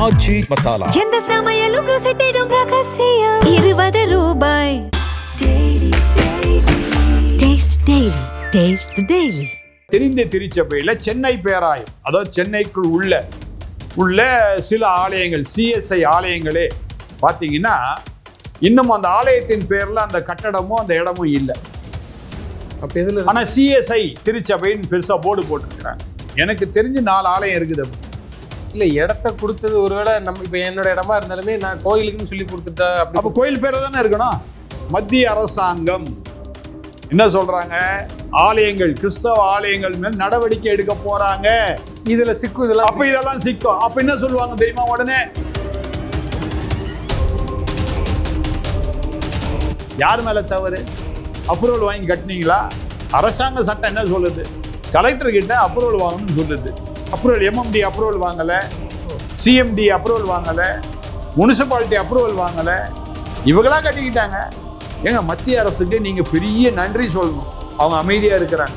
ஆச்சி மசாலா. எந்த சமையலும் ருசி தேடும் ரகசியம். 20 ரூபாய். Taste the Daily. தெரிந்த திருச்சபையில் சென்னை பேராயம், அதாவது சென்னைக்குள் உள்ள சில ஆலயங்கள், சிஎஸ்ஐ ஆலயங்களே பார்த்தீங்கன்னா இன்னும் அந்த ஆலயத்தின் பேரில் அந்த கட்டடமும் அந்த இடமும் இல்லை. ஆனால் சிஎஸ்ஐ திருச்சபைன்னு பெருசாக போர்டு போட்டிருக்கிறாங்க. எனக்கு தெரிஞ்சு 4 ஆலயம் இருக்குது. இல்லை, இடத்த கொடுத்தது ஒருவேளை நம்ம இப்போ என்னோட இடமா இருந்தாலுமே நான் கோயிலுக்குன்னு சொல்லி கொடுத்துட்டா அப்போ கோயில் பேர் தானே இருக்கணும். மத்திய அரசாங்கம் என்ன சொல்றாங்க, ஆலயங்கள், கிறிஸ்தவ ஆலயங்கள் மேல் நடவடிக்கை எடுக்க போறாங்க. இதுல சிக்கும், இதெல்லாம் சிக்கும். அப்ப என்ன சொல்லுவாங்க தெரியுமா? உடனே யார் மேல தவறு? அப்ரூவல் வாங்கி கட்டினீங்களா? அரசாங்க சட்டம் என்ன சொல்லுது? கலெக்டர் கிட்ட அப்ரூவல் வாங்கணும்னு சொல்லுது. அப்ரூவல், எம்எம்டி அப்ரூவல் வாங்கல, சிஎம்டி அப்ரூவல் வாங்கல, முனிசிபாலிட்டி அப்ரூவல் வாங்கல, இவங்களா கட்டிக்கிட்டாங்க. ஏங்க, மத்திய அரசுக்கு நீங்க பெரிய நன்றி சொல்லணும். அவங்க அமைதியா இருக்கிறாங்க,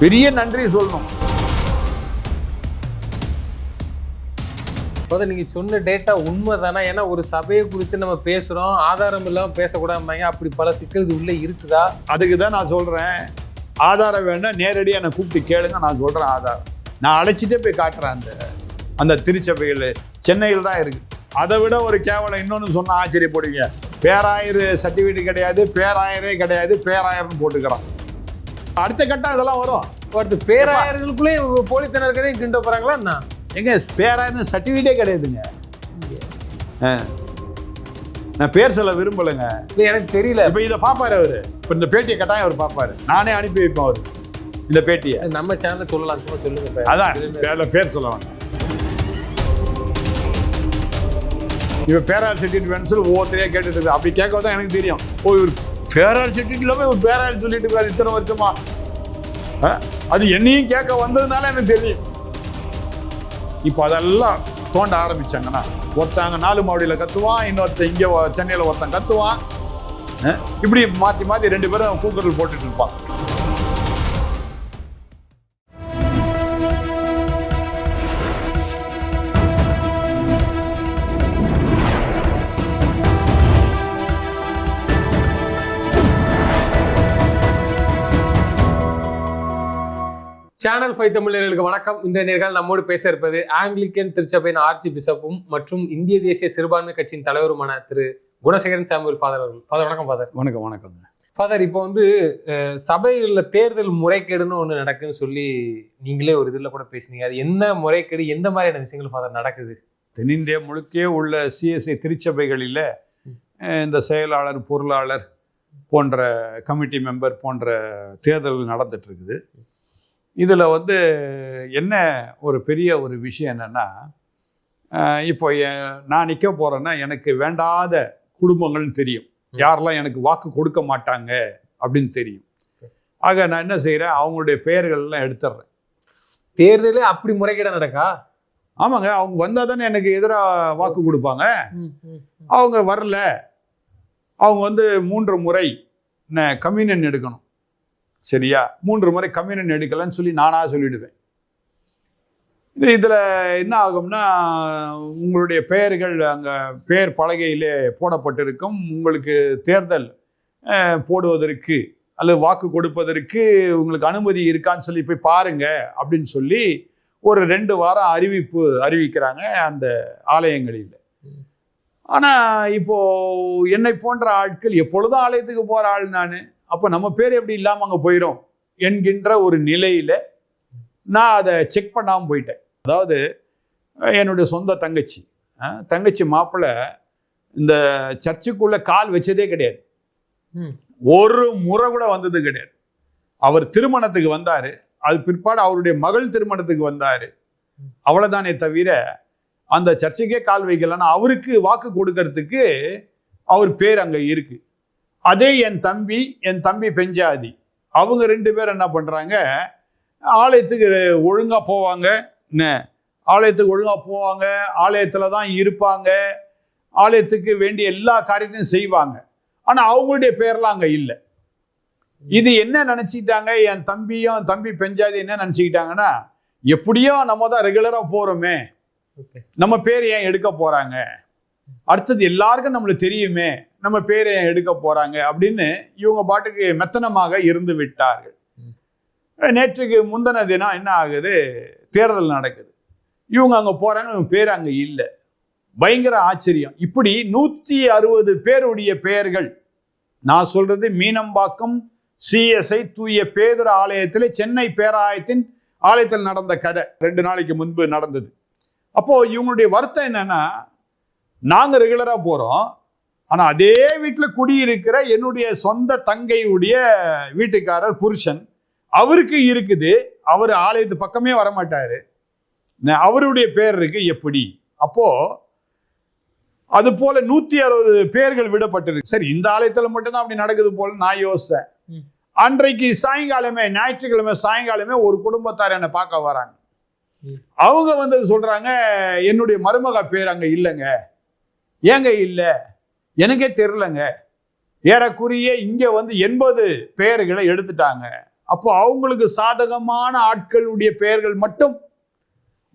பெரிய நன்றி சொல்லணும். நீங்க சொன்ன டேட்டா உண்மை தானே? ஏன்னா ஒரு சபையை குறித்து நம்ம பேசுறோம், ஆதாரம் இல்லாம பேசக்கூடாது. அப்படி பல சிக்கல் உள்ள இருக்குதா? அதுக்கு தான் நான் சொல்றேன், ஆதாரம் வேண்டாம், நேரடியாக என்னை கூப்பிட்டு கேளுங்க, நான் சொல்றேன் ஆதாரம். நான் அழைச்சிட்டே போய் காட்டுறேன். அந்த திருச்சபைகள் சென்னையில் தான் இருக்கு. அதை விட ஒரு கேவலம் இன்னொன்று சொன்ன ஆச்சரியப்படுவீங்க. பேராயர் சர்டிஃபிகேட் கிடையாது, பேராயரே கிடையாது, பேராயர்னு போட்டுக்கிறான். அடுத்த கட்டம் இதெல்லாம் வரும். அடுத்து பேராயர்களுக்குள்ளே போலீஸ்காரர் இருக்கதே கிண்ட போறாங்களா என்ன? எங்க பேராயர்னு சர்டிஃபிகேட்டே கிடையாதுங்க. நான் பேர் சொல்ல விரும்பலைங்க, எனக்கு தெரியல. இப்போ இதை பார்ப்பாரு அவரு. இப்போ இந்த பேட்டியை கட்டாயம் அவர் பார்ப்பாரு. நானே அனுப்பி வைப்பேன் அவரு இந்த பேட்டியை. நம்ம சேனல்ல சொல்லலாம், சும்மா சொல்லுங்க. அதான் பேர் சொல்ல வேண்டாம். இப்போ பேராயர் சர்டிஃபிகேட் வேணும்னு சொல்லி ஒவ்வொருத்தரையா கேட்டுட்டு இருக்கு. அப்படி கேட்க தான் எனக்கு தெரியும், ஓ இவர் பேராயர் சர்டிஃபிகேட்ல போய் ஒரு பேராயர் சொல்லிட்டு இருக்காரு இத்தனை வருஷமா. அது என்னையும் கேட்க வந்ததுனால எனக்கு தெரியும். இப்போ அதெல்லாம் தோண்ட ஆரம்பிச்சாங்கன்னா, ஒருத்தங்க 4 மாவடியில் கத்துவான், இன்னொருத்த இங்கே சென்னையில் ஒருத்தன் கத்துவான். இப்படி மாற்றி மாற்றி 2 பேரும் கூக்குரல் போட்டுட்டு இருப்பான். சேனல் 5 தமிழர்களுக்கு வணக்கம். இந்த நேர்காணல் நம்மோடு பேச இருப்பது ஆங்கிலிக்கன் திருச்சபையின் ஆர்ச்சி பிஷப்பும் மற்றும் இந்திய தேசிய சிறுபான்மை கட்சியின் தலைவருமான திரு குணசேகரன் சாமுவேல் ஃபாதர் அவர்கள். ஃபாதர் வணக்கம். ஃபாதர் வணக்கம். வணக்கம் ஃபாதர். இப்போ சபைகளில் தேர்தல் முறைகேடுன்னு ஒன்று நடக்குதுன்னு சொல்லி நீங்களே ஒரு இதில் கூட பேசுனீங்க. அது என்ன முறைகேடு, எந்த மாதிரியான விஷயங்கள் ஃபாதர் நடக்குது? தென்னிந்தியா முழுக்கே உள்ள சிஎஸ்ஐ திருச்சபைகளில் இந்த செயலாளர், பொருளாளர் போன்ற கமிட்டி மெம்பர் போன்ற தேர்தல்கள் நடந்துட்டு இருக்குது. இதில் என்ன ஒரு பெரிய ஒரு விஷயம் என்னென்னா, இப்போ நான் நிற்க போகிறேன்னா எனக்கு வேண்டாத குடும்பங்கள்னு தெரியும், யாரெல்லாம் எனக்கு வாக்கு கொடுக்க மாட்டாங்க அப்படின்னு தெரியும். ஆக நான் என்ன செய்கிறேன், அவங்களுடைய பெயர்கள்லாம் எடுத்துடுறேன். தேர்தலே அப்படி முறைகேடாக நடக்கா? ஆமாங்க, அவங்க வந்தால் தானே எனக்கு எதிராக வாக்கு கொடுப்பாங்க. அவங்க வரல, அவங்க 3 முறை கம்யூனியன் எடுக்கணும், சரியா? 3 முறை கம்யூனியன் எடுக்கலன்னு சொல்லி நானாக சொல்லிடுவேன். இதில் என்ன ஆகும்னா, உங்களுடைய பெயர்கள் அங்கே பெயர் பலகையிலே போடப்பட்டிருக்கும். உங்களுக்கு தேர்தல் போடுவதற்கு அல்லது வாக்கு கொடுப்பதற்கு உங்களுக்கு அனுமதி இருக்கான்னு சொல்லி போய் பாருங்க அப்படின்னு சொல்லி ஒரு 2 வாரம் அறிவிக்கிறாங்க அந்த ஆலயங்களில். ஆனால் இப்போ என்னை போன்ற ஆட்கள், எப்பொழுதும் ஆலயத்துக்கு போகிற ஆள் நான், அப்போ நம்ம பேர் எப்படி இல்லாமல் அங்கே போயிடும் என்கின்ற ஒரு நிலையில் நான் அதை செக் பண்ணாமல் போயிட்டேன். அதாவது என்னுடைய சொந்த தங்கச்சி மாப்பிள்ளை இந்த சர்ச்சுக்குள்ளே கால் வச்சதே கிடையாது, ஒரு முறை கூட வந்தது கிடையாது. அவர் திருமணத்துக்கு வந்தார், அது பிற்பாடு அவருடைய மகள் திருமணத்துக்கு வந்தார், அவ்வளோதானே தவிர அந்த சர்ச்சுக்கே கால் வைக்கலன்னா அவருக்கு வாக்கு கொடுக்கறதுக்கு அவர் பேர் அங்கே இருக்கு. அதே என் தம்பி பெஞ்சாதி, அவங்க 2 பேர் என்ன பண்ணுறாங்க, ஆலயத்துக்கு ஒழுங்காக போவாங்க, ஆலயத்தில் தான் இருப்பாங்க, ஆலயத்துக்கு வேண்டிய எல்லா காரியத்தையும் செய்வாங்க. ஆனால் அவங்களுடைய பேர்லாம் அங்கே இல்லை. இது என்ன நினச்சிக்கிட்டாங்க, என் தம்பி பெஞ்சாதி என்ன நினச்சிக்கிட்டாங்கன்னா, எப்படியோ நம்ம தான் ரெகுலராக போகிறோமே, நம்ம பேர் ஏன் எடுக்க போறாங்க, அடுத்தது எல்லாருக்கும் நம்மளுக்கு தெரியுமே நம்ம பேரை ஏன் எடுக்க போறாங்க அப்படின்னு இவங்க பாட்டுக்கு மெத்தனமாக இருந்து விட்டார்கள். நேற்றுக்கு முந்தின தினம் என்ன ஆகுது, தேர்தல் நடக்குது. இவங்க அங்க போறாங்க, இவங்க பேர் அங்க இல்லை. பயங்கர ஆச்சரியம். இப்படி 160 பேருடைய பெயர்கள், நான் சொல்றது மீனம்பாக்கம் CSI தூய பேதுரு ஆலயத்தில் சென்னை பேராயத்தின் ஆலயத்தில் நடந்த கதை 2 நாளைக்கு முன்பு நடந்தது. அப்போ இவங்களுடைய வருத்தம் என்னன்னா, நாங்க ரெகுலரா போறோம், ஆனா அதே வீட்டில் குடியிருக்கிற என்னுடைய சொந்த தங்கையுடைய வீட்டுக்காரர் புருஷன் அவருக்கு இருக்குது, அவர் ஆலயத்து பக்கமே வரமாட்டாரு, அவருடைய பேர் இருக்கு, எப்படி? அப்போ அது போல 160 பேர்கள் விடப்பட்டிருக்கு. சரி, இந்த ஆலயத்துல மட்டும்தான் அப்படி நடக்குது போல நான் யோசிச்சேன். அன்றைக்கு சாயங்காலமே, ஞாயிற்றுக்கிழமை சாயங்காலமே ஒரு குடும்பத்தார் என்னை பார்க்க வராங்க. அவங்க வந்து சொல்றாங்க, என்னுடைய மருமக பேர் அங்க இல்லைங்க. ஏங்க இல்லை? எனக்கே தெரியலங்க. ஏறக்குறைய இங்க வந்து 80 பெயர்களை எடுத்துட்டாங்க. அப்போ அவங்களுக்கு சாதகமான ஆட்களுடைய பெயர்கள் மட்டும்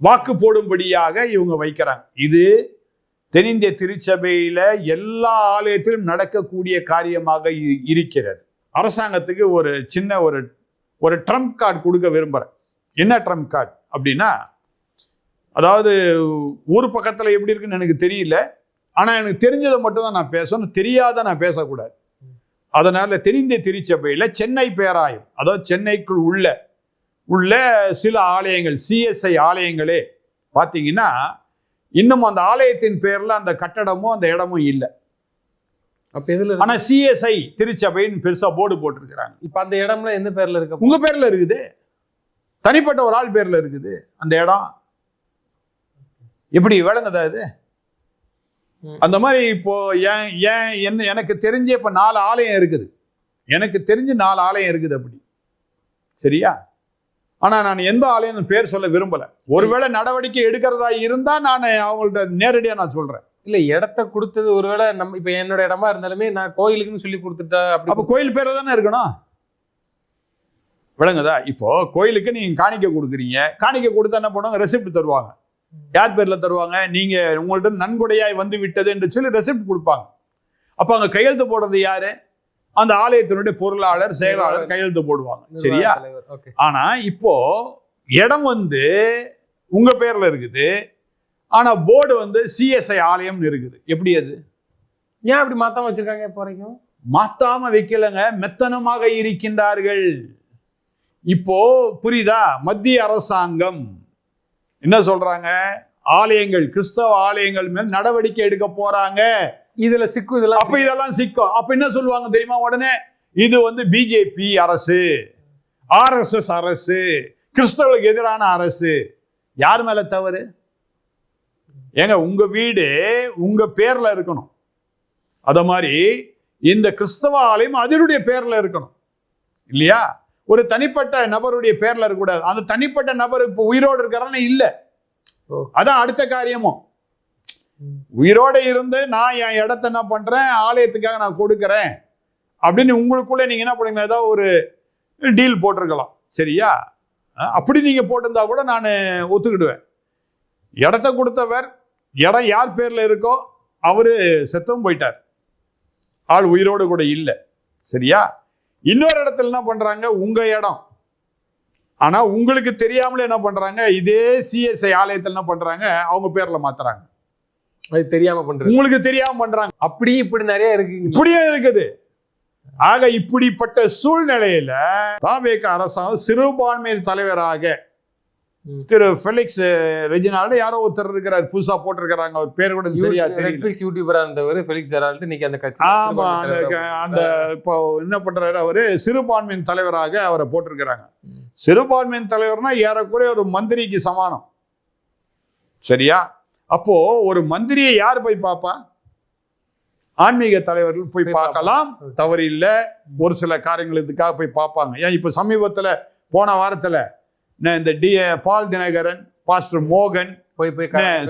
வாக்கு போடும்படியாக இவங்க வைக்கிறாங்க. இது தென்னிந்திய திருச்சபையில எல்லா ஆலயத்திலும் நடக்கக்கூடிய காரியமாக இருக்கிறது. அரசாங்கத்துக்கு ஒரு சின்ன ஒரு ட்ரம்ப் கார்டு கொடுக்க விரும்புறேன். என்ன ட்ரம்ப் கார்டு அப்படின்னா, அதாவது ஊர் பக்கத்துல எப்படி இருக்குன்னு எனக்கு தெரியல, ஆனா எனக்கு தெரிஞ்சதை மட்டும் தான் நான் பேசணும், தெரியாத நான் பேசக்கூடாது. அதனால தென்னிந்திய திருச்சபையில சென்னை பேராயம், அதாவது சென்னைக்குள் உள்ள சில ஆலயங்கள், CSI ஆலயங்களே பார்த்தீங்கன்னா இன்னும் அந்த ஆலயத்தின் பேர்ல அந்த கட்டடமும் அந்த இடமும் இல்லை. அப்ப எதுல? ஆனா CSI திருச்சபைன்னு பெருசா போர்டு போட்டிருக்கிறாங்க. இப்ப அந்த இடம்ல எந்த பேர்ல இருக்கு? உங்க பேர்ல இருக்குது, தனிப்பட்ட ஒரு ஆள் பேர்ல இருக்குது அந்த இடம். எப்படி விளங்குதா இது? அந்த மாதிரி இப்போ எனக்கு தெரிஞ்ச இப்ப 4 ஆலயம் இருக்குது, எனக்கு தெரிஞ்சு 4 ஆலயம் இருக்குது அப்படி, சரியா? ஆனா நான் எந்த ஆலயம் பேர் சொல்ல விரும்பல. ஒருவேளை நடவடிக்கை எடுக்கிறதா இருந்தா நான் அவங்கள்ட்ட நேரடியா நான் சொல்றேன். இல்ல, இடத்த கொடுத்தது ஒருவேளை நம்ம இப்ப என்னோட இடமா இருந்தாலுமே நான் கோயிலுக்குன்னு சொல்லி கொடுத்துட்டா, அப்ப கோயில் பேர்ல தானே இருக்கணும், விளங்குதா? இப்போ கோயிலுக்கு நீங்க காணிக்கை கொடுக்குறீங்க, காணிக்கை கொடுத்தா என்ன பண்ணுவாங்க, ரெசிப்ட் தருவாங்க. யார் பேர்ல தருவாங்க? நீங்க உங்கள்ட்ட நன்கொடையாய் வந்து விட்டது என்று சொல்லி ரெசிப்ட் கொடுப்பாங்க. அப்ப அங்க கையெழுத்து போடுறது யாரு? அந்த ஆலயத்தினுடைய பொருளாளர், செயலாளர் கையெழுத்து போடுவாங்க, சரியா? ஆனா இப்போ இடம் வந்து உங்க பேர்ல இருக்குது, ஆனா போர்டு வந்து CSI ஆலயம் இருக்குது. எப்படி அது? ஏன் அப்படி மாத்தாம வச்சிருக்காங்க? இப்போ வரைக்கும் மாத்தாம வைக்கலங்க, மெத்தனமாக இருக்கின்றார்கள். இப்போ புரியுதா? மத்திய அரசாங்கம் என்ன சொல்றாங்க, ஆலயங்கள், கிறிஸ்தவ ஆலயங்கள் மேல் நடவடிக்கை எடுக்க போறாங்க. இதுல சிக்கும், இதெல்லாம் அப்ப இதெல்லாம் சிக்கும். அப்ப என்ன சொல்லுவாங்க தெரியுமா? உடனே இது வந்து BJP அரசு, RSS அரசு, கிறிஸ்தவர்களுக்கு எதிரான அரசு. யார் மேல தவறு? ஏங்க, உங்க வீடு உங்க பேர்ல இருக்கணும். அத மாதிரி இந்த கிறிஸ்தவ ஆலயம் அதனுடைய பேர்ல இருக்கணும், இல்லையா? ஒரு தனிப்பட்ட நபருடைய பேர்ல இருக்கக்கூடாது. அந்த தனிப்பட்ட நபர் இப்ப உயிரோடு இருக்கிறான்னு இல்ல, அதான் அடுத்த காரியமும். உயிரோட இருந்து நான் என் இடத்த என்ன பண்றேன், ஆலயத்துக்காக நான் கொடுக்கறேன் அப்படின்னு உங்களுக்குள்ள நீங்க என்ன பண்ணுங்க, ஏதாவது ஒரு டீல் போட்டிருக்கலாம், சரியா? அப்படி நீங்க போட்டிருந்தா கூட நான் ஒத்துக்கிடுவேன். இடத்த கொடுத்தவர், இடம் யார் பேர்ல இருக்கோ அவரு செத்தவும் போயிட்டார், ஆள் உயிரோடு கூட இல்லை, சரியா? இன்னொரு இடத்துல என்ன பண்றாங்க, உங்க இடம், ஆனா உங்களுக்கு தெரியாமலே என்ன பண்றாங்க, இதே CSI ஆலயத்தில் என்ன பண்றாங்க, அவங்க பேர்ல மாத்துறாங்க. அது தெரியாம பண்றாங்க, உங்களுக்கு தெரியாம பண்றாங்க. அப்படி இப்படி நிறைய இருக்கு, இப்படியே இருக்குது. ஆக இப்படிப்பட்ட சூழ்நிலையில தாவேக அரசாங்கம் சிறுபான்மையின் தலைவராக திரு ஃபெலிக்ஸ் ரெஜினால்டு யாரோ ஒருத்தர் இருக்கிறார், புதுசா போட்டிருக்கிறாங்க, அவர் பேர் கூட சரியா தெரியல. யூடியூபரா இருந்தவர் ஃபெலிக்ஸ் ஜெரால்டு, இன்னைக்கு அந்த கட்சி, ஆமா, அந்த இப்போ என்ன பண்றாரு, அவரு சிறுபான்மையின் தலைவராக அவரை போட்டிருக்கிறாங்க. சிறுபான்மையின் தலைவர்னா ஏறக்குறைய ஒரு மந்திரிக்கு சமானம், சரியா? அப்போ ஒரு மந்திரியை யார் போய் பார்ப்பா? ஆன்மீக தலைவர்கள் போய் பார்க்கலாம், தவறு இல்லை. ஒரு சில காரியங்களுக்காக போய் பார்ப்பாங்க. ஏன் இப்ப சமீபத்துல போன வாரத்துல இந்த பால் தினகரன், பாஸ்டர் மோகன்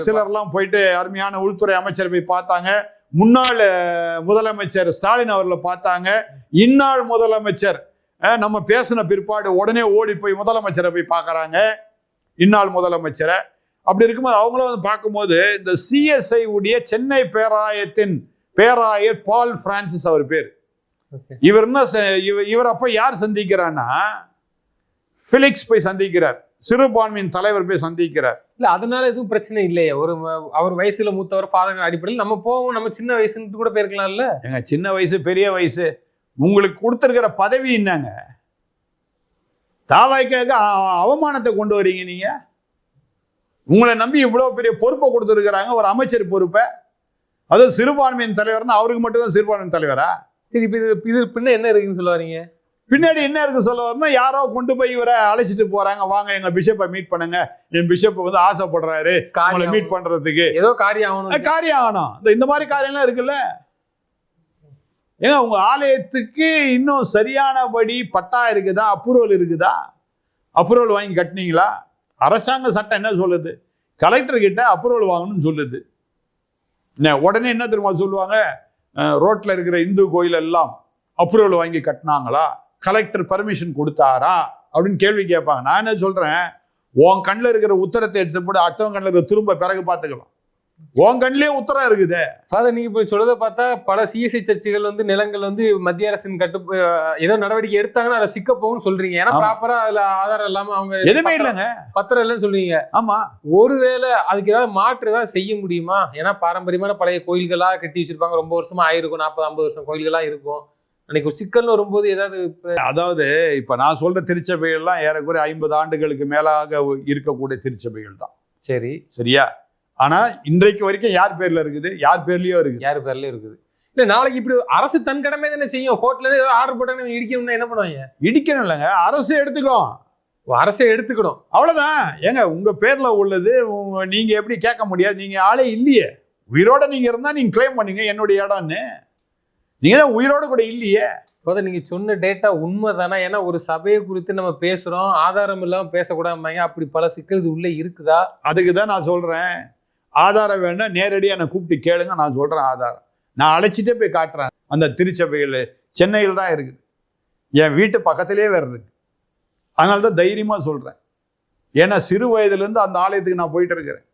சிலர்லாம் போயிட்டு அருமையான உள்துறை அமைச்சர் போய் பார்த்தாங்க. முன்னாள் முதலமைச்சர் ஸ்டாலின் அவர்களை பார்த்தாங்க. இந்நாள் முதலமைச்சர் நம்ம பேசின பிற்பாடு உடனே ஓடி போய் முதலமைச்சரை போய் பார்க்கறாங்க, இந்நாள் முதலமைச்சரை. அப்படி இருக்கும்போது அவங்களும் வந்து பார்க்கும்போது இந்த சிஎஸ்ஐ உடைய சென்னை பேராயத்தின் பேராயர் பால் பிரான்சிஸ் அவர் பேர். இவர் என்ன இவர் அப்ப யார் சந்திக்கிறான்னா பிலிக்ஸ் போய் சந்திக்கிறார், சிறுபான்மையின் தலைவர் போய் சந்திக்கிறார். இல்ல அதனால எதுவும் பிரச்சனை இல்லையே, அவர் வயசுல மூத்தவர் ஃபாதர் அடிப்படையில் நம்ம போவோம், நம்ம சின்ன வயசுன்னு கூட போயிருக்கலாம்ல. எங்க சின்ன வயசு பெரிய வயசு உங்களுக்கு கொடுத்துருக்கிற பதவி என்னங்க? தாவாய்க்காக அவமானத்தை கொண்டு வரீங்க நீங்க. உங்களை நம்பி இவ்வளவு பெரிய பொறுப்பை கொடுத்துருக்கிறாங்க, ஒரு அமைச்சர் பொறுப்பை, அதுவும் சிறுபான்மையின் தலைவர்னா அவருக்கு மட்டும்தான் சிறுபான்மையின் தலைவரா? சரி, இது பின்ன என்ன இருக்குன்னு சொல்ல வரீங்க? பின்னாடி என்ன இருக்கு சொல்ல வரணும், யாரோ கொண்டு போய் இவரை அழைச்சிட்டு போறாங்க, வாங்க எங்க பிஷப்பை மீட் பண்ணுங்க, என் பிஷப் வந்து ஆசைப்படுறாரு உங்களை மீட் பண்றதுக்கு, ஏதோ காரியம் ஆகணும். இந்த மாதிரி காரியம்லாம் இருக்குல்ல. ஏங்க உங்க ஆலயத்துக்கு இன்னும் சரியானபடி பட்டா இருக்குதா, அப்ரூவல் இருக்குதா? அப்ரூவல் வாங்கி கட்டினீங்களா? அரசாங்க சட்டம் என்ன சொல்லுது? கலெக்டர் கிட்ட அப்ரூவல் வாங்கணும்னு சொல்லுது. உடனே என்ன தெரியுமா சொல்லுவாங்க, ரோட்ல இருக்கிற இந்து கோயில் எல்லாம் அப்ரூவல் வாங்கி கட்டினாங்களா, கலெக்டர் பர்மிஷன் கொடுத்தாரா அப்படின்னு கேள்வி கேட்பாங்க. நான் என்ன சொல்றேன், உன் கண்ணில் இருக்கிற உத்தரத்தை எடுத்து போட்டு அடுத்தவன் கண்ணில் இருக்கிற திரும்ப பிறகு பார்த்துக்கலாம். உன் கண்ணிலே உத்தரம் இருக்குது. ஃபாதர், நீங்க போய் சொல்றதை பார்த்தா பல சிஎஸ்ஐ சர்ச்சுகள் வந்து நிலங்கள் வந்து மத்திய அரசின் ஏதோ நடவடிக்கை எடுத்தாங்கன்னா அதை சிக்க போகும்னு சொல்றீங்க. ஏன்னா ப்ராப்பரா அதுல ஆதாரம் இல்லாம அவங்க எதுவுமே இல்லைங்க, பத்திரம் இல்லைன்னு சொல்றீங்க. ஆமா, ஒருவேளை அதுக்கு ஏதாவது மாற்று ஏதாவது செய்ய முடியுமா? ஏன்னா பாரம்பரியமான பழைய கோயில்களா கட்டி வச்சிருப்பாங்க, ரொம்ப வருஷமா ஆயிருக்கும், 40-50 வருஷம் கோயில்களா இருக்கும். அன்னைக்கு ஒரு சிக்கல் வரும்போது ஏதாவது, அதாவது இப்ப நான் சொல்ற திருச்சபைகள் எல்லாம் ஏறக்குறைய 50 ஆண்டுகளுக்கு மேலாக இருக்கக்கூடிய திருச்சபைகள் தான். சரி, சரியா? ஆனா இன்றைக்கு வரைக்கும் யார் பேர்ல இருக்குது? யார் பேர்லயோ இருக்குது. யார் பேர்லயும் இருக்குது. இல்ல நாளைக்கு இப்படி அரசு தன் கடமை தானே செய்யும். கோர்ட்ல இருந்து ஏதாவது ஆர்டர் போட்டாங்க இடிக்கணும்னா என்ன பண்ணுவாங்க? இடிக்கணும் இல்லைங்க, அரசு எடுத்துக்கும், அரசே எடுத்துக்கணும், அவ்வளவுதான். ஏங்க உங்க பேர்ல உள்ளது நீங்க எப்படி கேட்க முடியாது? நீங்க ஆளே இல்லையே, உயிரோட நீங்க இருந்தா நீங்க கிளைம் பண்ணீங்க என்னுடைய இடம்னு. நீங்க தான் உயிரோட கூட இல்லையே. இப்போதான் நீங்க சொன்ன டேட்டா உண்மை தானே? ஏன்னா ஒரு சபையை குறித்து நம்ம பேசுறோம், ஆதாரம் இல்லாம பேசக்கூடாது, அப்படி பல சிக்கல் இது உள்ள இருக்குதா? அதுக்கு தான் நான் சொல்றேன், ஆதாரம் வேணா நேரடியாக என்னை கூப்பிட்டு கேளுங்க, நான் சொல்றேன் ஆதாரம். நான் அழைச்சிட்டே போய் காட்டுறேன். அந்த திருச்சபைகள் சென்னையில் தான் இருக்குது, என் வீட்டு பக்கத்திலே வேற இருக்கு. அதனால தான் தைரியமா சொல்றேன். ஏன்னா சிறு வயதுலேருந்து அந்த ஆலயத்துக்கு நான் போயிட்டு இருக்கிறேன்.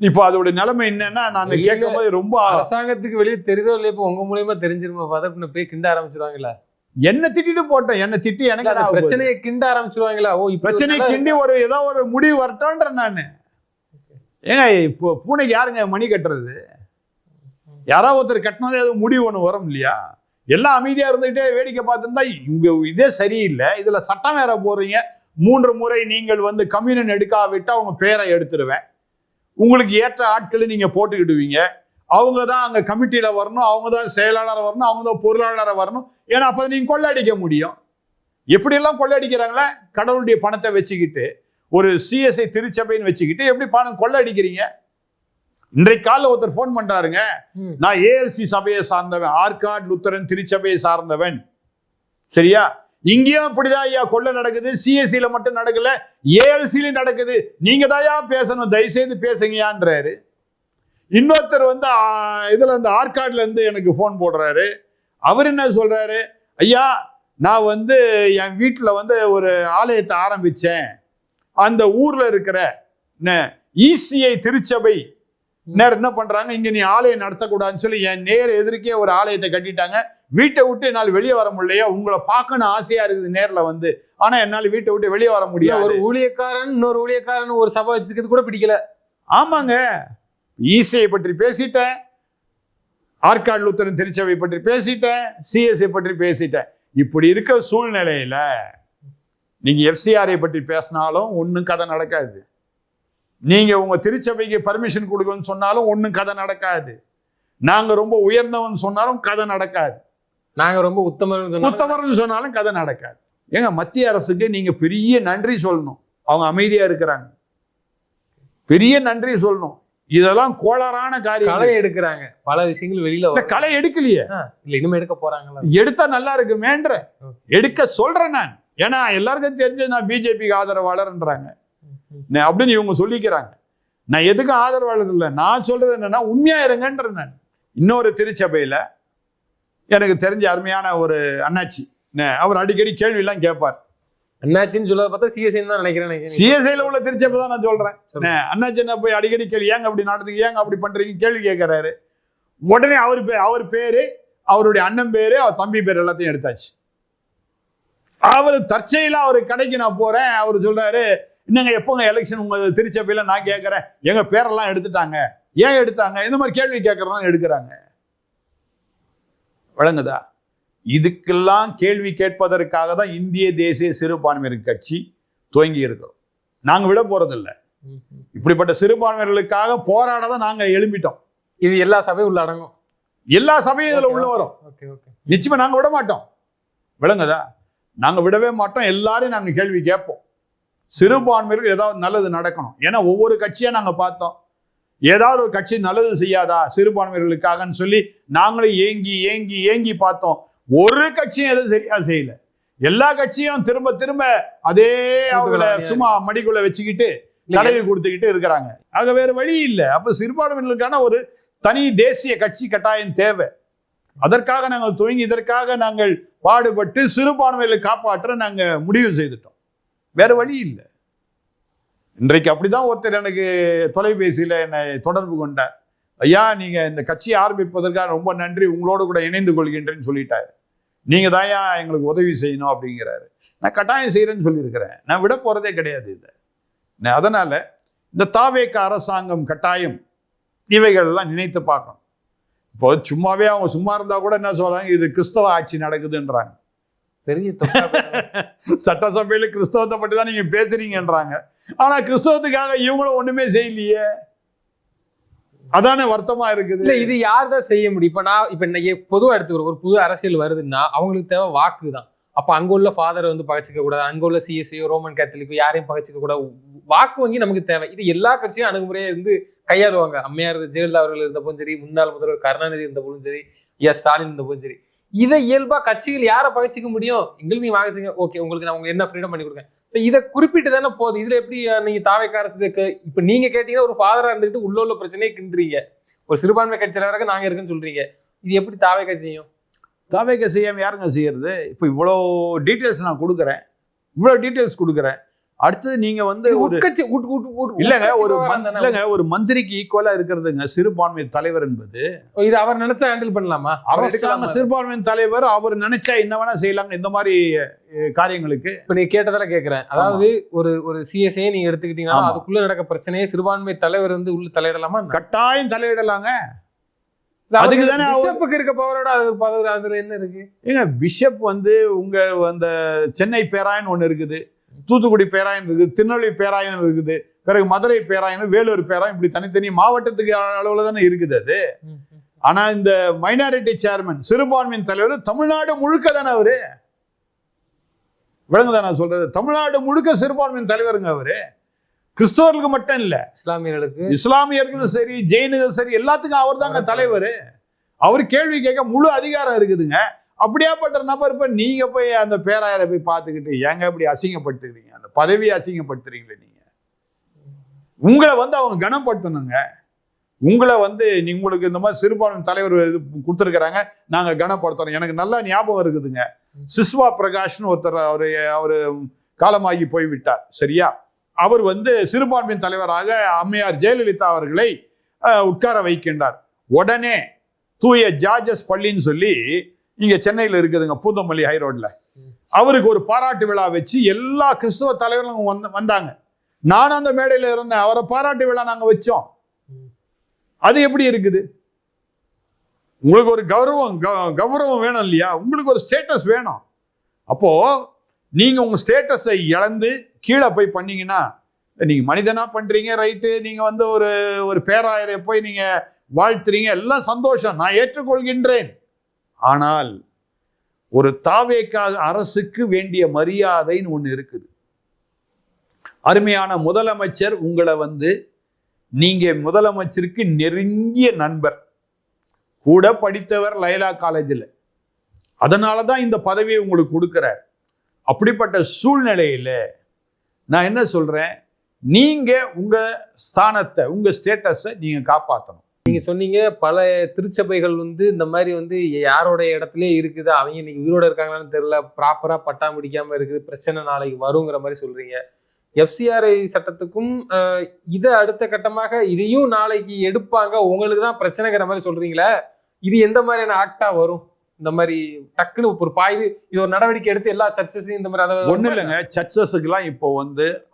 இப்போ அதோட நிலைமை என்னன்னா, நான் கேட்கும் போது ரொம்ப அரசாங்கத்துக்கு வெளியே தெரிதோ இல்லையா, இப்போ உங்க மூலியமா தெரிஞ்சிருமா ஃபாதர்? போய் கிண்ட ஆரம்பிச்சிருவாங்களா? என்ன திட்டிட்டு போட்டேன், என்ன திட்டி எனக்கு பிரச்சனையை கிண்ட ஆரம்பிச்சிருவாங்களா? பிரச்சனை கிண்டி ஏதோ ஒரு முடிவு வரட்டோன்ற நான். ஏங்க இப்போ பூனைக்கு யாருங்க மணி கட்டுறது? யாராவது ஒருத்தர் கட்டினதே அது முடிவு ஒன்று வரும் இல்லையா? எல்லாம் அமைதியா இருந்துகிட்டே வேடிக்கை பார்த்துருந்தா இங்க இதே சரியில்லை, இதுல சட்டம் வேற போடுறீங்க. 3 முறை நீங்கள் வந்து கம்யூனியன் எடுக்காவிட்டா அவங்க பேரை எடுத்துருவேன், உங்களுக்கு ஏற்ற ஆட்களை நீங்க போட்டுக்கிடுவீங்க, அவங்க தான் அங்க கமிட்டியில வரணும், அவங்க தான் செயலாளர் வரணும், அவங்க தான் பொருளாளரை வரணும். ஏன்னா அப்ப நீங்க கொள்ளடிக்க முடியும். எப்படியெல்லாம் கொள்ளடிக்கிறாங்களே, கடவுளுடைய பணத்தை வச்சுக்கிட்டு ஒரு சிஎஸ்ஐ திருச்சபைன்னு வச்சுக்கிட்டு எப்படி பணம் கொள்ளடிக்கிறீங்க? இன்றைக்கு காலைல ஒருத்தர் போன் பண்றாருங்க, நான் ஏஎல்சி சபையை சார்ந்தவன், ஆர்காட் லுத்தரன் திருச்சபையை சார்ந்தவன். சரியா? இங்கேயும் இப்படிதான் ஐயா கொள்ள நடக்குது, சிஎஸ்சியில மட்டும் நடக்கல, ஏஎல்சியிலும் நடக்குது, நீங்க தாயா பேசணும், தயவுசெய்து பேசுங்கயான்றாரு. இன்னொருத்தர் வந்து இதுல இருந்து ஆர்காட்ல இருந்து எனக்கு போன் போடுறாரு. அவர் என்ன சொல்றாரு, ஐயா நான் வந்து என் வீட்டுல வந்து ஒரு ஆலயத்தை ஆரம்பிச்சேன், அந்த ஊர்ல இருக்கிற இசிஐ திருச்சபை என்ன பண்றாங்க, இங்க நீ ஆலயம் நடத்தக்கூடாதுன்னு சொல்லி என் நேர் எதிர்க்கே ஒரு ஆலயத்தை கட்டிட்டாங்க, வீட்டை விட்டு என்னால் வெளியே வர முடியலையா, உங்களை பார்க்கணும் ஆசையா இருக்குது நேர்ல வந்து, ஆனா என்னால் வீட்டை விட்டு வெளியே வர முடியாது. ஒரு ஊழியக்காரன் இன்னொரு ஊழியக்காரன் ஒரு சபை வச்சிருக்கிறது கூட பிடிக்கல. ஆமாங்க, இசிஐ பற்றி பேசிட்டேன், ஆர்காட் லுத்தரன் திருச்சபை பற்றி பேசிட்டேன், சிஎஸ்ஐ பற்றி பேசிட்டேன். இப்படி இருக்க சூழ்நிலையில நீங்க எஃப்சிஆரை பற்றி பேசினாலும் ஒன்னும் கதை நடக்காது, நீங்க உங்க திருச்சபைக்கு பர்மிஷன் கொடுக்கணும்னு சொன்னாலும் ஒன்னும் கதை நடக்காது, நாங்க ரொம்ப உயர்ந்தவன் சொன்னாலும் கதை நடக்காது, நாங்க ரொம்ப உத்தமர்னு சொன்னாலும் கதை நடக்காது. ஏங்க மத்திய அரசுக்கு நீங்க பெரிய நன்றி சொல்லணும், அவங்க அமைதியா இருக்கிறாங்க, பெரிய நன்றி சொல்லணும். இதெல்லாம் கோளாறான காரியம். களை எடுக்கிறாங்க, பல விஷயங்கள் வெளியில களை எடுக்கலையே, இல்ல இனிமே எடுக்க போறாங்களா? எடுத்தா நல்லா இருக்குமேன்ற எடுக்க சொல்றேன் நான். ஏன்னா எல்லாருக்கும் தெரிஞ்சது நான் பிஜேபிக்கு ஆதரவாளர்ன்றாங்க அப்படின்னு இவங்க சொல்லிக்கிறாங்க. நான் எதுக்கும் ஆதரவாளர் இல்லை, நான் சொல்றது என்னன்னா உண்மையா இருங்கன்ற. நான் இன்னொரு திருச்சபையில எனக்கு தெரிஞ்ச அருமையான ஒரு அண்ணாச்சி, அவர் அடிக்கடி கேள்வி எல்லாம் கேட்பார். அண்ணாச்சின்னு சொல்ல பார்த்தா சிஎஸ்ஐன்னு தான் நினைக்கிறேன். சிஎஸ்ஐல உள்ள திருச்சபை தான் நான் சொல்றேன். அண்ணாச்சி என்ன போய் அடிக்கடி கேள்வி ஏங்க அப்படி நடந்துக்கு, ஏங்க அப்படி பண்றீங்க கேள்வி கேட்கிறாரு. உடனே அவர் பேரு, அவருடைய அண்ணன் பேரு, அவர் தம்பி பேர் எல்லாத்தையும் எடுத்தாச்சு. அவரு தற்செயலா அவரு கடைக்கு நான் போறேன், அவரு சொல்றாரு, என்னங்க எப்போங்க எலெக்ஷன் உங்க திருச்சபையில? நான் கேட்கறேன், எங்க பேரெல்லாம் எடுத்துட்டாங்க, ஏன் எடுத்தாங்க? இந்த மாதிரி கேள்வி கேட்கறதா எடுக்கிறாங்க. வழங்குதா? இதுக்கெல்லாம் கேள்வி கேட்பதற்காக தான் இந்திய தேசிய சிறுபான்மையினர் கட்சி துவங்கி இருக்கிறோம். நாங்க விட போறதில்லை. இப்படிப்பட்ட சிறுபான்மையினர்களுக்காக போராட தான் நாங்க எழும்பிட்டோம். இது எல்லா சபையும் உள்ள அடங்கும், எல்லா சபையும் இதுல உள்ள வரும். நிச்சயமா நாங்க விட மாட்டோம். விளங்குதா? நாங்க விடவே மாட்டோம். எல்லாரையும் நாங்க கேள்வி கேட்போம். சிறுபான்மையினருக்கு ஏதாவது நல்லது நடக்கணும். ஏன்னா ஒவ்வொரு கட்சியா நாங்க பார்த்தோம், ஏதாவது ஒரு கட்சி நல்லது செய்யாதா சிறுபான்மையினர்களுக்காகன்னு சொல்லி நாங்களும் ஏங்கி ஏங்கி ஏங்கி பார்த்தோம். ஒரு கட்சியும் எதுவும் சரியா செய்யல. எல்லா கட்சியும் திரும்ப திரும்ப அதே அவங்கள சும்மா மடிக்குள்ள வச்சுக்கிட்டு தடவி கொடுத்துக்கிட்டு இருக்கிறாங்க. ஆக வேற வழி இல்லை. அப்ப சிறுபான்மையினருக்கான ஒரு தனி தேசிய கட்சி கட்டாயம் தேவை. அதற்காக நாங்கள் துவங்கி இதற்காக நாங்கள் பாடுபட்டு சிறுபான்மைகளை காப்பாற்ற நாங்க முடிவு செய்துட்டோம். வேற வழி இல்லை. இன்றைக்கு அப்படிதான் ஒருத்தர் எனக்கு தொலைபேசியில என்னை தொடர்பு கொண்டார். ஐயா, நீங்க இந்த கட்சியை ஆரம்பிப்பதற்காக ரொம்ப நன்றி, உங்களோட கூட இணைந்து கொள்கின்றேன்னு சொல்லிட்டாரு. நீங்க தான் எங்களுக்கு உதவி செய்யணும் அப்படிங்கிறாரு. நான் கட்டாயம் செய்யறேன்னு சொல்லியிருக்கிறேன். நான் விட போறதே கிடையாது இதை. அதனால இந்த தாவேக அரசாங்கம் கட்டாயம் இவைகள் எல்லாம் நினைத்து பார்க்கணும். இப்போ சும்மாவே அவங்க சும்மா இருந்தா கூட என்ன சொல்றாங்க, இது கிறிஸ்தவ ஆட்சி நடக்குதுன்றாங்க. பெரிய சட்டசபையில கிறிஸ்தவத்தை பற்றி தான் நீங்க பேசுறீங்கன்றாங்க. ஆனா கிறிஸ்தவத்துக்காக இவங்களும் ஒண்ணுமே செய்யலையே. அதானே வருத்தமா இருக்குது. இல்ல, இது யார் தான் செய்ய முடியும்? இப்ப நான் பொதுவா எடுத்துக்கிறோம், ஒரு புது அரசியல் வருதுன்னா அவங்களுக்கு தேவை வாக்கு தான். அப்ப அங்க உள்ள ஃபாதரை வந்து பகச்சிக்க கூடாது, அங்க உள்ள சிஎஸ்ஐயோ ரோமன் கேத்தலிக்கோ யாரையும் பகச்சிக்க கூடாது. வாக்கு வங்கி நமக்கு தேவை. இது எல்லா கட்சியும் அணுகுமுறையை வந்து கையாளுவாங்க. அம்மையார் ஜெயலலிதா அவர்கள் இருந்தபோதும் சரி, முன்னாள் முதல்வர் கருணாநிதி இருந்தபோதும் சரி, ஸ்டாலின் இருந்தபோதும் சரி, இதை இயல்பா கட்சிகள் யாரை பகச்சிக்க முடியும்? எங்களுக்கு நீங்க வாங்கிச்சிங்க, ஓகே, உங்களுக்கு நான் உங்களுக்கு என்ன ஃப்ரீடம் பண்ணி கொடுங்க. இதை குறிப்பிட்டு தானே போகுது. இதுல எப்படி நீங்க தாவேக அரசுக்கு இப்ப நீங்க கேட்டீங்கன்னா ஒரு ஃபாதரா இருந்துட்டு உள்ள பிரச்சனையே கிண்டுறீங்க, ஒரு சிறுபான்மை கட்சியாளராக நாங்க இருக்குன்னு சொல்றீங்க. இது எப்படி தாவேக செய்யும்? தாவேக செய்யாம யாருங்க செய்யறது? இப்போ இவ்வளோ டீட்டெயில்ஸ் நான் கொடுக்குறேன், இவ்வளோ டீட்டெயில்ஸ் கொடுக்குறேன். அடுத்தது நீங்க வந்து ஒரு மந்திரிக்கு ஈக்குவலா இருக்கிறதுங்க சிறுபான்மை தலைவர் என்பது. இது அவர் நினைச்சா ஹேண்டில் பண்ணலாமா? அரசாங்க சிறுபான்மை தலைவர் அவர் நினைச்சா என்ன வேணா செய்யலாங்க இந்த மாதிரி காரியங்களுக்கு. இப்ப நீ கேட்டதால கேட்கிறேன். அதாவது ஒரு சிஎஸ்ஐ நீங்க எடுத்துக்கிட்டீங்கன்னா அதுக்குள்ள நடக்க பிரச்சனையே சிறுபான்மை தலைவர் வந்து உள்ள தலையிடலாமா? கட்டாயம் தலையிடலாங்க. அதுக்கு தானே பிஷப்புக்கு இருக்க பவரோட அதுல என்ன இருக்கு? ஏங்க, பிஷப் வந்து உங்க அந்த சென்னை பேராயன் ஒண்ணு இருக்குது, தூத்துக்குடி பேராயன் இருக்குது, திருநெல்வேலி பேராயன் இருக்குது, பிறகு மதுரை பேராயன், வேலூர் பேராயன், இப்படி தனித்தனி மாவட்டத்துக்கு அளவுல தானே இருக்குது அது. ஆனா இந்த மைனாரிட்டி சேர்மன் சிறுபான்மையின் தலைவர் தமிழ்நாடு முழுக்க தானே அவரு. விளங்குதான் நான் சொல்றது? தமிழ்நாடு முழுக்க சிறுபான்மையின் தலைவருங்க அவரு. கிறிஸ்தவர்களுக்கு மட்டும் இல்ல, இஸ்லாமியர்களும் சரி, ஜெயினுக்கும் சரி, எல்லாத்துக்கும் அவர் தாங்க தலைவர். அவர் கேள்வி கேட்க முழு அதிகாரம் இருக்குதுங்க. அப்படியாப்பட்ட நபர் இப்ப நீங்க போய் அந்த பேராயரை போய் பார்த்துக்கிட்டு ஏங்க இப்படி அசிங்கப்படுத்துறீங்க? அந்த பதவியை அசிங்கப்படுத்துறீங்களே நீங்க. உங்களை வந்து அவங்க கனப்படுத்தணுங்க. உங்களை வந்து உங்களுக்கு இந்த மாதிரி சிறுபான்மை தலைவர் கொடுத்துருக்கிறாங்க, நாங்க கனப்படுத்துறோம். எனக்கு நல்லா ஞாபகம் இருக்குதுங்க, சிஸ்வா பிரகாஷ்னு ஒருத்தர், அவரு காலமாகி போய்விட்டார், சரியா? அவர் வந்து சிறுபான்மையின் தலைவராக அம்மையார் ஜெயலலிதா அவர்களை உட்கார வைக்கின்றார். உடனே தூய ஜார்ஜஸ் பள்ளின்னு சொல்லி இங்க சென்னையில் இருக்குதுங்க, பூந்தமல்லி ஹைரோட்ல. அவருக்கு ஒரு பாராட்டு விழா வச்சு எல்லா கிறிஸ்தவ தலைவர்களும் வந்தாங்க. நானும் அந்த மேடையில இருந்தேன். அவரை பாராட்டு விழா நாங்க வச்சோம். அது எப்படி இருக்குது? உங்களுக்கு ஒரு கௌரவம் வேணும் இல்லையா? உங்களுக்கு ஒரு ஸ்டேட்டஸ் வேணும். அப்போ நீங்க உங்க ஸ்டேட்டஸை இழந்து கீழே போய் பண்ணீங்கன்னா, நீங்க மனிதனா பண்றீங்க, ரைட்டு. நீங்க வந்து ஒரு பேராயரை போய் நீங்க வாழ்த்துறீங்க, எல்லாம் சந்தோஷம், நான் ஏற்றுக்கொள்கின்றேன். ஆனால் ஒரு தாவேக அரசுக்கு வேண்டிய மரியாதைன்னு ஒண்ணு இருக்குது. அருமையான முதலமைச்சர் உங்களை வந்து, நீங்க முதலமைச்சருக்கு நெருங்கிய நண்பர், கூட படித்தவர் லைலா காலேஜில், அதனாலதான் இந்த பதவியை உங்களுக்கு கொடுக்கிறார். அப்படிப்பட்ட சூழ்நிலையில நான் என்ன சொல்றேன், நீங்க உங்க ஸ்தானத்தை, உங்க ஸ்டேட்டஸை நீங்க காப்பாற்றணும். நீங்க சொன்னீங்க பல திருச்சபைகள் இந்த மாதிரி யாரோட இடத்துலயே இருக்குது, அவங்க இன்னைக்கு உயிரோட இருக்காங்களான்னு தெரியல, ப்ராப்பரா பட்டா முடிக்காம இருக்குது, பிரச்சனை நாளைக்கு வருங்கிற மாதிரி சொல்றீங்க. FCRI சட்டத்துக்கும் இதை அடுத்த கட்டமாக இதையும் நாளைக்கு எடுப்பாங்க, உங்களுக்கு தான் பிரச்சனைங்கிற மாதிரி சொல்றீங்களே, இது எந்த மாதிரியான ஆக்டா வரும்? இந்த மாதிரி டக்குன்னு ஒரு பாய்து இது ஒரு நடவடிக்கை எடுத்து எல்லா சர்ச்சஸையும் இந்த மாதிரி ஒன்றும் இல்லைங்க. சர்ச்சஸுக்கெல்லாம் இப்போ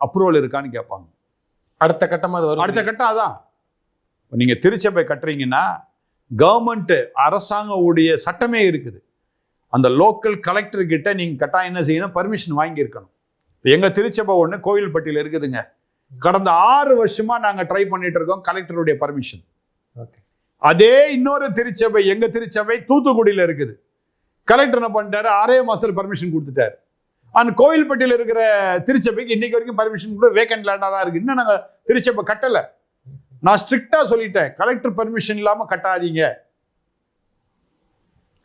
அப்ரூவல் இருக்கான்னு கேட்பாங்க. அடுத்த கட்டமாக அது வரும். அடுத்த கட்டம் அதான். நீங்கள் திருச்சபை கட்டுறீங்கன்னா கவர்மெண்ட் அரசாங்கவுடைய சட்டமே இருக்குது. அந்த லோக்கல் கலெக்டர்கிட்ட நீங்கள் கட்டாயம் என்ன செய்யணும், பர்மிஷன் வாங்கியிருக்கணும். எங்கள் திருச்சபை ஒன்று கோவில்பட்டியில் இருக்குதுங்க. கடந்த 6 வருஷமா நாங்கள் ட்ரை பண்ணிட்டு இருக்கோம் கலெக்டருடைய பர்மிஷன். ஓகே. அதே இன்னொரு திருச்சபை எங்க திருச்சபை தூத்துக்குடியில் இருக்குது. கலெக்டர் என்ன பண்ணிட்டாரு, 6 மாசத்துல பர்மிஷன் கொடுத்துட்டாரு. அந்த கோவில்பட்டியில் இருக்கிற திருச்சபைக்கு இன்னைக்கு வரைக்கும் பர்மிஷன் கூட வேக்கன்ட் லேண்டா தான் இருக்கு. இன்னும் நாங்கள் திருச்சபை கட்டல. நான் ஸ்ட்ரிக்டா சொல்லிட்டேன், கலெக்டர் பர்மிஷன் இல்லாம கட்டாதீங்க,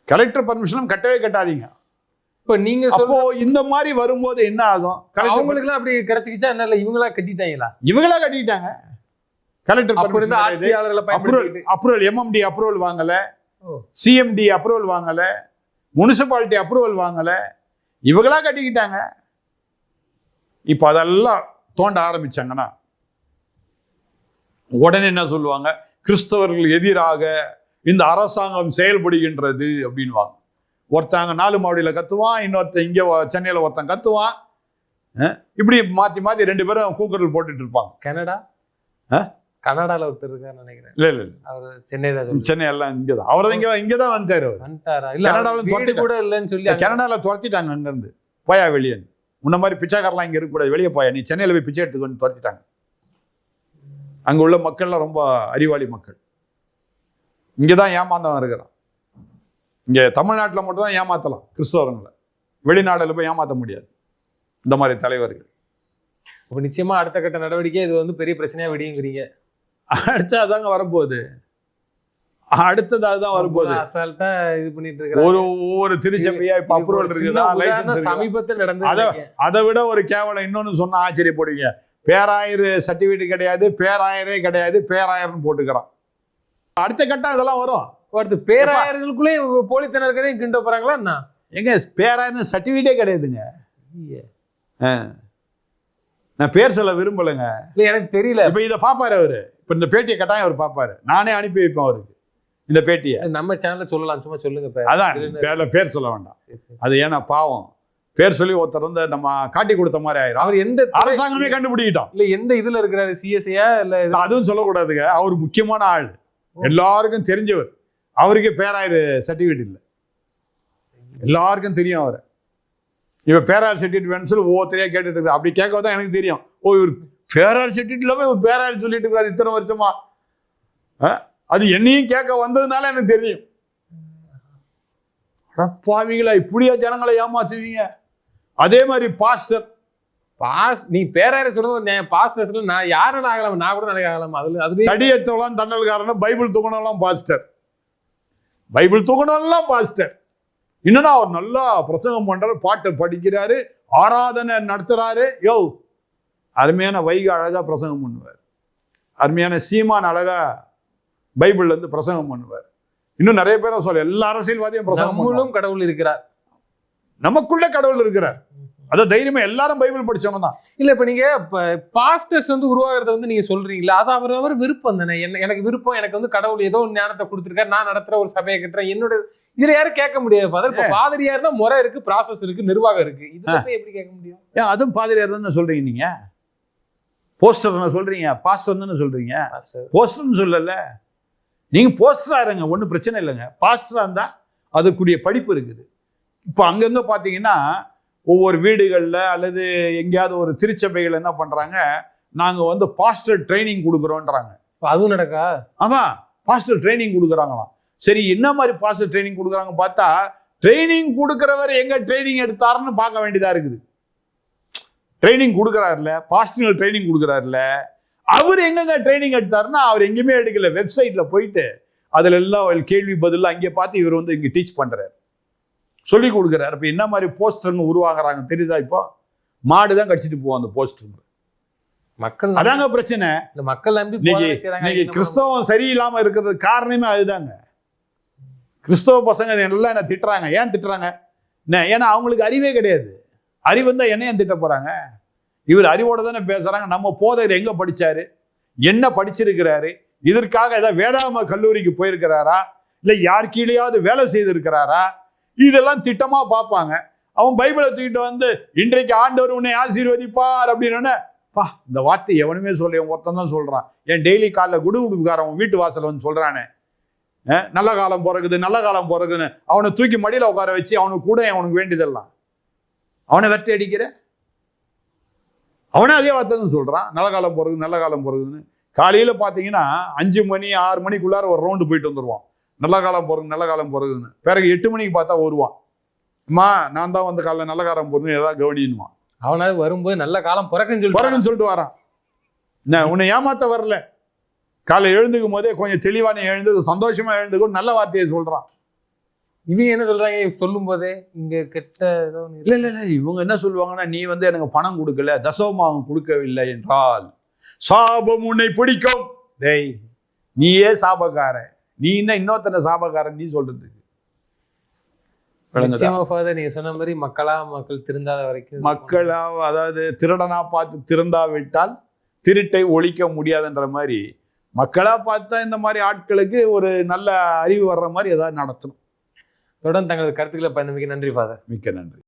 கலெக்டர் பர்மிஷன் கட்டவே கட்டாதீங்க. இப்போ நீங்க அப்போ இந்த மாதிரி வரும்போது என்ன ஆகும், அவங்களுக்கு அப்படி கிடைச்சிக்கிச்சா என்ன, இல்லை இவங்களா கட்டிட்டாங்களா? இவங்களா கட்டிட்டாங்க. கலெக்டர் அப்ரூவல், MMD அப்ரூவல் வாங்கல, CMD அப்ரூவல் வாங்கல, முனிசிபாலிட்டி அப்ரூவல் வாங்கல, இவங்களா கட்டிக்கிட்டாங்க. இப்ப அதெல்லாம் தோண்ட ஆரம்பிச்சாங்கன்னா உடனே என்ன சொல்லுவாங்க, கிறிஸ்தவர்கள் எதிராக இந்த அரசாங்கம் செயல்படுகின்றது அப்படின்வாங்க. ஒருத்தங்க 4 மாவடியில் கத்துவான், இன்னொருத்தன் இங்க சென்னையில ஒருத்தன் கத்துவான். இப்படி மாத்தி மாத்தி 2 பேரும் கூக்குரல் போட்டுட்டு இருப்பாங்க. கனடால ஒருத்தர் இருக்காரு நினைக்கிறேன். இல்ல அவர் சென்னை தான். சென்னை எல்லாம் இங்கதான். அவர் இங்கதான் வந்துட்டாரு. கனடால கூட இல்லைன்னு சொல்லி கனடால துரத்திட்டாங்க. அங்க இருந்து போயா வெளியே, உன்ன மாதிரி பிச்சைக்காரெல்லாம் இங்க இருக்கக்கூடாது, வெளியே போயா, நீ சென்னையில போய் பிச்சை எடுத்துக்கொண்டு துரத்திட்டாங்க. அங்க உள்ள மக்கள்லாம் ரொம்ப அறிவாளி மக்கள். இங்கதான் ஏமாந்தவன் இருக்கிறான். இங்க தமிழ்நாட்டில் மட்டும் தான் ஏமாத்தலாம் கிறிஸ்தவர்களை, வெளிநாடுல போய் ஏமாத்த முடியாது இந்த மாதிரி தலைவர்கள். அப்ப நிச்சயமா அடுத்த கட்ட நடவடிக்கை இது பெரிய பிரச்சனையா விடியுங்கிறீங்க. அடுத்ததாங்க வரப்போகுது, அடுத்ததான் வரப்போகுது. அசால்ட்டா இது பண்ணிட்டு இருக்க ஒவ்வொரு திருச்சபையா இப்ப அப்ரூவல் இருக்குதா, லைசன்ஸ் சமீபத்தில் நடந்து. அதை விட ஒரு கேவலம் இன்னொன்னு சொன்னா ஆச்சரியப்படுவீங்க. பேராயர் சர்டிபிகேட் கிடையாது, பேராயரே கிடையாது, பேராயர்னு போட்டுக்கிறான். அடுத்த கட்டம் இதெல்லாம் வரும். அடுத்து பேராயர்களுக்குள்ளே போலித்தனர்களையும் கிண்ட போறாங்களா என்ன? எங்க பேராயர் சர்டிபிகேட்டே கிடையாதுங்க. நான் பேர் சொல்ல விரும்பலைங்க, எனக்கு தெரியல. இப்ப இதை பாப்பாரு அவரு, இப்ப இந்த பேட்டியை கட்டாயம் அவர் பாப்பாரு, நானே அனுப்பி வைப்பேன் அவருக்கு இந்த பேட்டியை. நம்ம சேனல்ல சொல்லலாம், சும்மா சொல்லுங்க. அதான் பேர் சொல்ல வேண்டாம், அது ஏன்னா பாவம் பேர் சொல்லி ஒருத்தர் நம்ம காட்டி கொடுத்த மாதிரி ஆயிரும். அவர் எந்த அரசாங்கமே கண்டுபிடிக்கிட்டோம். இல்ல எந்த இதுல இருக்கிறாரு, CSA இல்ல அதுவும் சொல்லக்கூடாதுங்க. அவர் முக்கியமான ஆள், எல்லாருக்கும் தெரிஞ்சவர். அவருக்கு பேராயர் சர்டிபிகேட் இல்லை, எல்லாருக்கும் தெரியும் அவரை. இவ பேராயர் சர்டிபிகேட் வேணும்னு சொல்லி ஒவ்வொருத்தரையா கேட்டுட்டு இருக்கு. அப்படி கேட்க தான் எனக்கு தெரியும், ஓ இவர் பேராயர் சர்டிபிகேட் இல்லாம இவர் பேராயர் சொல்லிட்டு இருக்காரு இத்தனை வருஷமா. அது என்னையும் கேட்க வந்ததுனால எனக்கு தெரியும். பாவிகளா, இப்படியா ஜனங்களை ஏமாத்துவீங்க? அதே மாதிரி பாஸ்டர், நீ பேராயர் சொல்லுங்க, பாஸ்டர் நான் யாரும் ஆகலாம், நான் கூட நினைக்க ஆகலாம். அதுல தடியத்தவெல்லாம் தன்னல்காரன், பைபிள் தூக்கணும்லாம் பாஸ்டர், பைபிள் தூக்கணும்லாம் பாஸ்டர். இன்னும் அவர் நல்லா பிரசங்கம் பண்றாரு, பாட்டு படிக்கிறாரு, ஆராதனை நடத்துறாரு. யோ அருமையான வைகை அழகா பிரசங்கம் பண்ணுவார், அருமையான சீமான் அழகா பைபிள்ல இருந்து பிரசங்கம் பண்ணுவார். இன்னும் நிறைய பேரை சொல்ல, எல்லா அரசியல்வாதியும் பிரசங்கம். கடவுள் இருக்கிறார், நமக்குள்ள கடவுள் இருக்கிறார். அது தைரியமா எல்லாரும் பைபிள் படிச்சவங்க தான். இல்ல இப்ப நீங்க பாஸ்டர்ஸ் உருவாகிறத நீங்க சொல்றீங்களா, அது அவர் விருப்பம் தானே. எனக்கு விருப்பம், எனக்கு கடவுள் ஏதோ ஞானத்தை கொடுத்துருக்காரு, நான் நடத்துற ஒரு சபையை கட்டுறேன், என்னோட இதுல யாரும் கேட்க முடியாது. ஃபாதர் இப்ப பாதிரியார்னா முறை இருக்கு, ப்ராசஸ் இருக்கு, நிர்வாகம் இருக்கு, இதுல எப்படி கேட்க முடியும்? ஏன் அதுவும் பாதிரியார் தானே சொல்றீங்க நீங்க, போஸ்டர் சொல்றீங்க, பாஸ்டர் தானே சொல்றீங்க. போஸ்டர்னு சொல்லல, நீங்க போஸ்டரா இருங்க, ஒன்றும் பிரச்சனை இல்லைங்க. பாஸ்டரா இருந்தா அதுக்குரிய படிப்பு இருக்குது. இப்போ அங்கங்க பாத்தீங்கன்னா ஒவ்வொரு வீடுகளில் அல்லது எங்கேயாவது ஒரு திருச்சபைகள் என்ன பண்றாங்க, நாங்க பாஸ்டர் ட்ரைனிங் கொடுக்குறோன்றாங்க. அதுவும் நடக்கா? ஆமா, பாஸ்டர் ட்ரைனிங் கொடுக்குறாங்களாம். சரி, என்ன மாதிரி பாஸ்டர் ட்ரைனிங் கொடுக்குறாங்க பார்த்தா, ட்ரைனிங் கொடுக்குறவர் எங்க ட்ரைனிங் எடுத்தாருன்னு பார்க்க வேண்டியதா இருக்குது. ட்ரைனிங் கொடுக்குறாருல, பாஸ்டர் ட்ரைனிங் கொடுக்குறாருல, அவர் எங்கங்க ட்ரைனிங் எடுத்தாருன்னா அவர் எங்கேயுமே எடுக்கல. வெப்சைட்ல போயிட்டு அதுல எல்லாம் கேள்வி பதில் அங்கே பார்த்து இவர் இங்க டீச் பண்றாரு, சொல்லி கொடுக்குறாரு. இப்போ என்ன மாதிரி போஸ்டர்னு உருவாக்குறாங்க தெரியுதா? இப்போ மாடு தான் கடிச்சிட்டு போவோம் அந்த போஸ்டர். மக்கள் அதாங்க பிரச்சனை. இந்த மக்கள் நம்பி இன்னைக்கு கிறிஸ்தவம் சரியில்லாம இருக்கிறது காரணமே அதுதாங்க. கிறிஸ்தவ பசங்க எல்லாம் என்ன திட்டுறாங்க. ஏன் திட்டுறாங்க? ஏன்னா அவங்களுக்கு அறிவே கிடையாது. அறிவு இருந்தா என்ன ஏன் திட்ட போறாங்க? இவர் அறிவோட தானே பேசுறாங்க. நம்ம போதையில் எங்க படிச்சாரு, என்ன படிச்சிருக்கிறாரு, இதற்காக ஏதாவது வேதாம கல்லூரிக்கு போயிருக்கிறாரா, இல்ல யார் கீழேயாவது வேலை செய்திருக்கிறாரா, இதெல்லாம் திட்டமா பார்ப்பாங்க. அவன் பைபிளை தூக்கிட்டு வந்து இன்றைக்கு ஆண்டவர் உன்னை ஆசீர்வதிப்பார் அப்படின்னு பா, இந்த வார்த்தை எவனுமே சொல்ல ஒருத்தன் தான் சொல்றான். ஏன் டெய்லி காலைல குடுகுடுக்காரன் வீட்டு வாசல் வந்து சொல்றானே, நல்ல காலம் பிறகுது நல்ல காலம் பிறகுன்னு அவனை தூக்கி மடியில உட்கார வச்சு அவனுக்கு கூட அவனுக்கு வேண்டியதெல்லாம் அவனை வெட்டி அடிக்கிற. அவனே அதே வார்த்தை தான் சொல்றான், நல்ல காலம் பிறகு நல்ல காலம் பிறகுன்னு. காலையில பாத்தீங்கன்னா 5 மணி 6 மணிக்குள்ளார ஒரு ரவுண்டு போயிட்டு வந்துடுவான், நல்ல காலம் பிறகு நல்ல காலம் பிறகுன்னு. பிறகு 8 மணிக்கு பார்த்தா வருவான், அம்மா நான் தான் வந்து காலைல நல்ல காலம் பிறகுன்னு ஏதாவது கவனியுமா. அவனாவது வரும்போது நல்ல காலம் பிறகுன்னு சொல்லிட்டு வரான். உன்னை ஏமாத்த வரல, காலை எழுந்துக்கும் போதே கொஞ்சம் தெளிவான எழுந்து சந்தோஷமா எழுந்துக்கும் நல்ல வார்த்தையை சொல்றான். இவங்க என்ன சொல்றாங்க சொல்லும் போதே இங்க கெட்ட இல்ல இவங்க என்ன சொல்லுவாங்கன்னா, நீ வந்து எனக்கு பணம் கொடுக்கல, தசமபாகம் கொடுக்கவில்லை என்றால் சாபம் உன்னை பிடிக்கும். டேய், நீயே சாபக்காரன், நீ இன்னொருத்தனை சாபக்காரன் நீ சொல்றதுக்கு. நீங்க சொன்ன மாதிரி மக்கள் திருந்தாத வரைக்கும் மக்களா, அதாவது திருடனா பார்த்து திருந்தாவிட்டால் திருட்டை ஒழிக்க முடியாதுன்ற மாதிரி மக்களா பார்த்தா இந்த மாதிரி ஆட்களுக்கு ஒரு நல்ல அறிவு வர்ற மாதிரி ஏதாவது நடத்தணும். தொடர்ந்து தங்களது கருத்துக்களை பயந்தமைக்கு நன்றி ஃபாதர். மிக்க நன்றி.